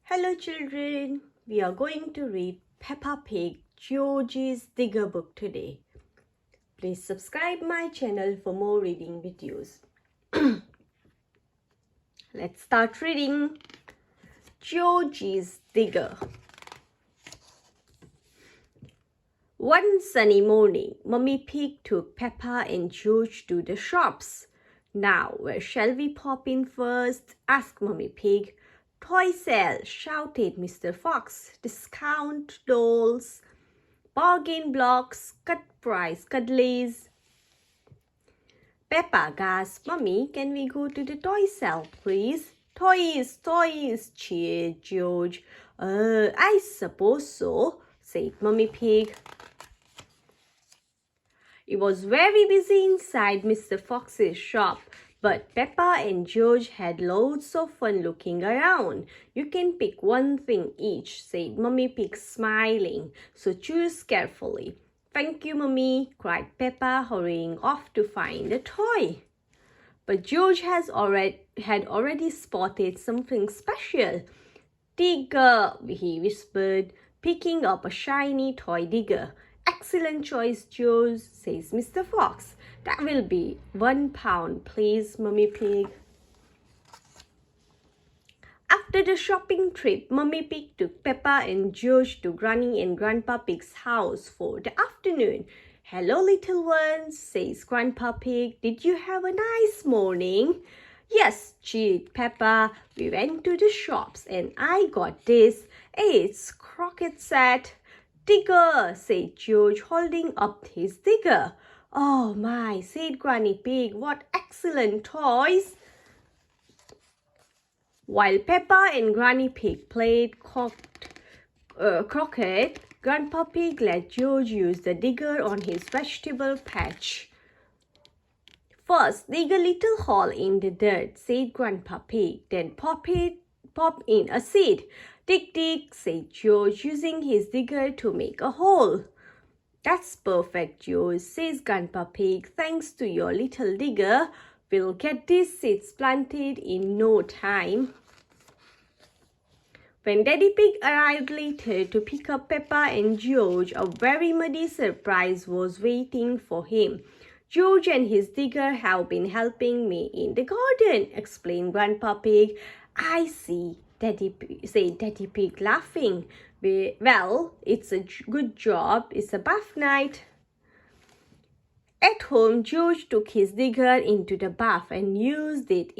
Hello children, we are going to read Peppa Pig George's Digger book today. Please subscribe my channel for more reading videos. Let's start reading George's Digger. One sunny morning, Mummy Pig took Peppa and George to the shops. Now, where shall we pop in first? Asked Mummy Pig. Toy sale, shouted Mr. Fox. Discount dolls, bargain blocks, cut price cuddlies. Peppa gasped, Mummy, can we go to the toy sale, please? Toys, toys, cheered George. I suppose so, said Mummy Pig. It was very busy inside Mr. Fox's shop, but Peppa and George had loads of fun looking around. You can pick one thing each, said Mummy Pig, smiling, so choose carefully. Thank you, Mummy, cried Peppa, hurrying off to find a toy. But George had already spotted something special. Digger, he whispered, picking up a shiny toy digger. Excellent choice, George, says Mr. Fox. That will be £1, please, Mummy Pig. After the shopping trip, Mummy Pig took Peppa and George to Granny and Grandpa Pig's house for the afternoon. Hello, little ones, says Grandpa Pig. Did you have a nice morning? Yes, cheered Peppa. We went to the shops and I got this. It's croquet set. Digger, said George, holding up his digger. Oh my, said Granny Pig, what excellent toys. While Peppa and Granny Pig played croquet, Grandpa Pig let George use the digger on his vegetable patch. First, dig a little hole in the dirt, said Grandpa Pig, then pop in a seed. Dig, dig, said George, using his digger to make a hole. That's perfect, George, says Grandpa Pig. Thanks to your little digger, we'll get these seeds planted in no time. When Daddy Pig arrived later to pick up Peppa and George, a very muddy surprise was waiting for him. George and his digger have been helping me in the garden, explained Grandpa Pig. I see, said Daddy Pig, laughing. Well, it's a good job. It's a bath night. At home, George took his digger into the bath and used it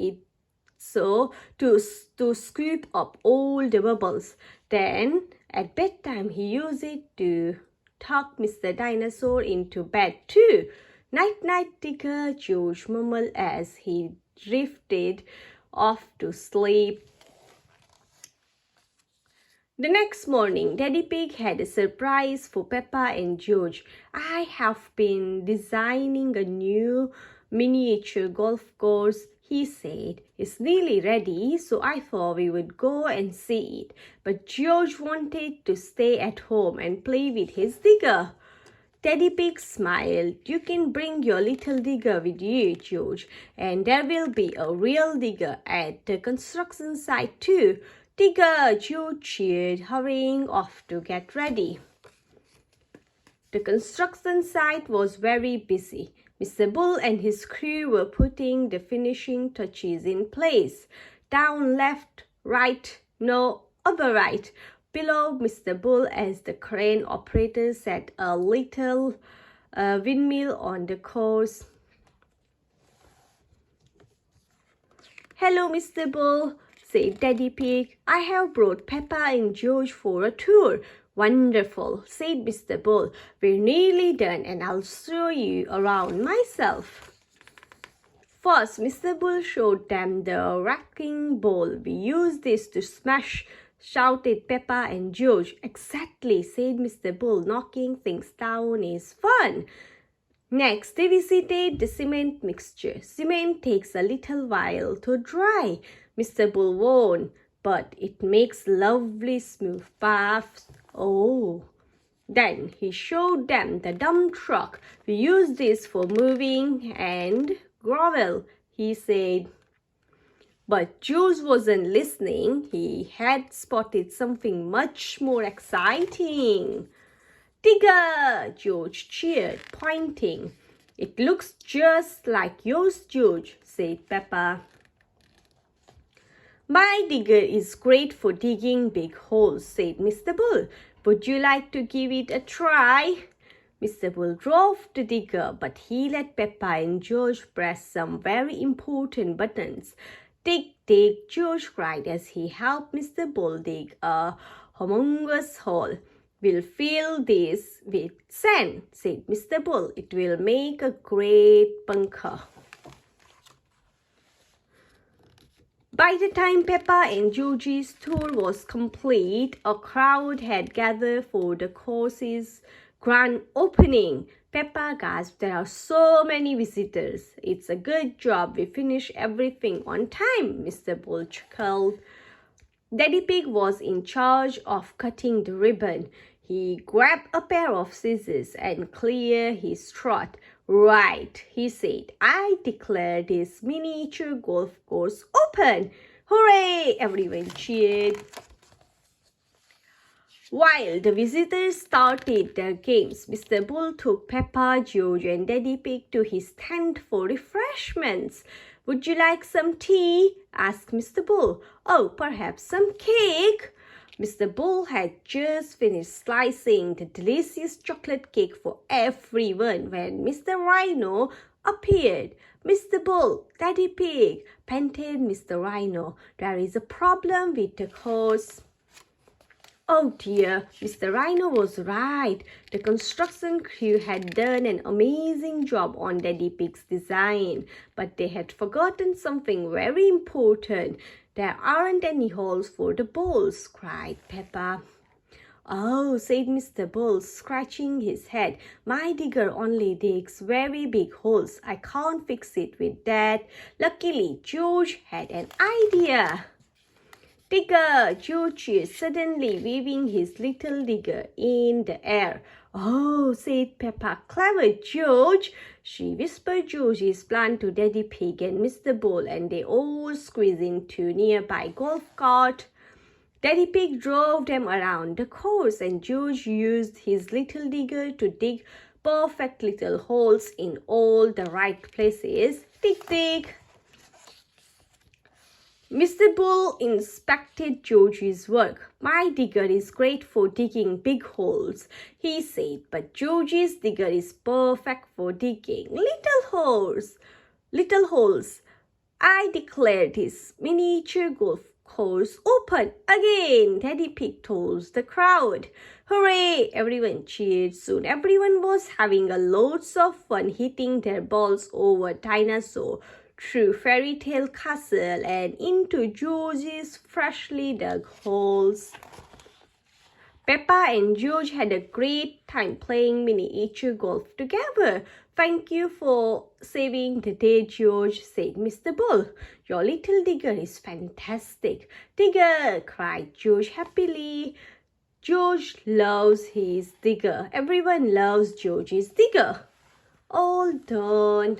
to scoop up all the bubbles. Then, at bedtime, he used it to tuck Mr. Dinosaur into bed too. Night, night, digger, George mumbled as he drifted off to sleep. The next morning, Daddy Pig had a surprise for Peppa and George. I have been designing a new miniature golf course, he said. It's nearly ready, so I thought we would go and see it. But George wanted to stay at home and play with his digger. Daddy Pig smiled. You can bring your little digger with you, George, and there will be a real digger at the construction site too. Digger, George cheered, hurrying off to get ready. The construction site was very busy. Mr. Bull and his crew were putting the finishing touches in place. Down, left, right, no, over right. Below Mr. Bull, as the crane operator set a little windmill on the course. Hello, Mr. Bull, said Daddy Pig. I have brought Peppa and George for a tour. Wonderful, said Mr. Bull. We're nearly done and I'll show you around myself. First, Mr. Bull showed them the wrecking ball. We use this to smash, shouted Peppa and George. Exactly, said Mr. Bull. Knocking things down is fun. Next, they visited the cement mixture. Cement takes a little while to dry, Mr. Bull warned, but it makes lovely smooth paths. Oh. Then he showed them the dump truck. We use this for moving and gravel, he said. But George wasn't listening. He had spotted something much more exciting. Digger! George cheered, pointing. It looks just like yours, George, said Peppa. My digger is great for digging big holes, said Mr. Bull. Would you like to give it a try? Mr. Bull drove the digger, but he let Peppa and George press some very important buttons. Dig, dig, George cried as he helped Mr. Bull dig a humongous hole. We'll fill this with sand, said Mr. Bull. It will make a great bunker. By the time Peppa and George's tour was complete, a crowd had gathered for the course's grand opening. Peppa gasped, there are so many visitors. It's a good job we finished everything on time, Mr. Bull chuckled. Daddy Pig was in charge of cutting the ribbon. He grabbed a pair of scissors and cleared his throat. Right, he said, I declare this miniature golf course open. Hooray! Everyone cheered. While the visitors started their games, Mr. Bull took Peppa, George, and Daddy Pig to his tent for refreshments. Would you like some tea? Asked Mr. Bull. Oh, perhaps some cake? Mr. Bull had just finished slicing the delicious chocolate cake for everyone when Mr. Rhino appeared. Mr. Bull, Daddy Pig, panted Mr. Rhino. There is a problem with the course. Oh dear, Mr. Rhino was right. The construction crew had done an amazing job on Daddy Pig's design, but they had forgotten something very important. There aren't any holes for the balls, cried Peppa. Oh, said Mr. Bull, scratching his head. My digger only digs very big holes. I can't fix it with that. Luckily, George had an idea. Digger! George is suddenly waving his little digger in the air. Oh, said Peppa, clever George. She whispered George's plan to Daddy Pig and Mr. Bull, and they all squeezed into nearby golf cart. Daddy Pig drove them around the course, and George used his little digger to dig perfect little holes in all the right places. Dig, dig. Mr. Bull inspected George's work. My digger is great for digging big holes, he said, but George's digger is perfect for digging little holes. Little holes. I declared this miniature golf course open again, Daddy Pig told the crowd. Hooray! Everyone cheered. Soon everyone was having a loads of fun hitting their balls over dinosaur, through Fairy Tale Castle, and into George's freshly dug holes. Peppa and George had a great time playing miniature golf together. Thank you for saving the day, George, said Mr. Bull. Your little digger is fantastic. Digger, cried George happily. George loves his digger. Everyone loves George's digger. All done.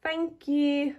Thank you.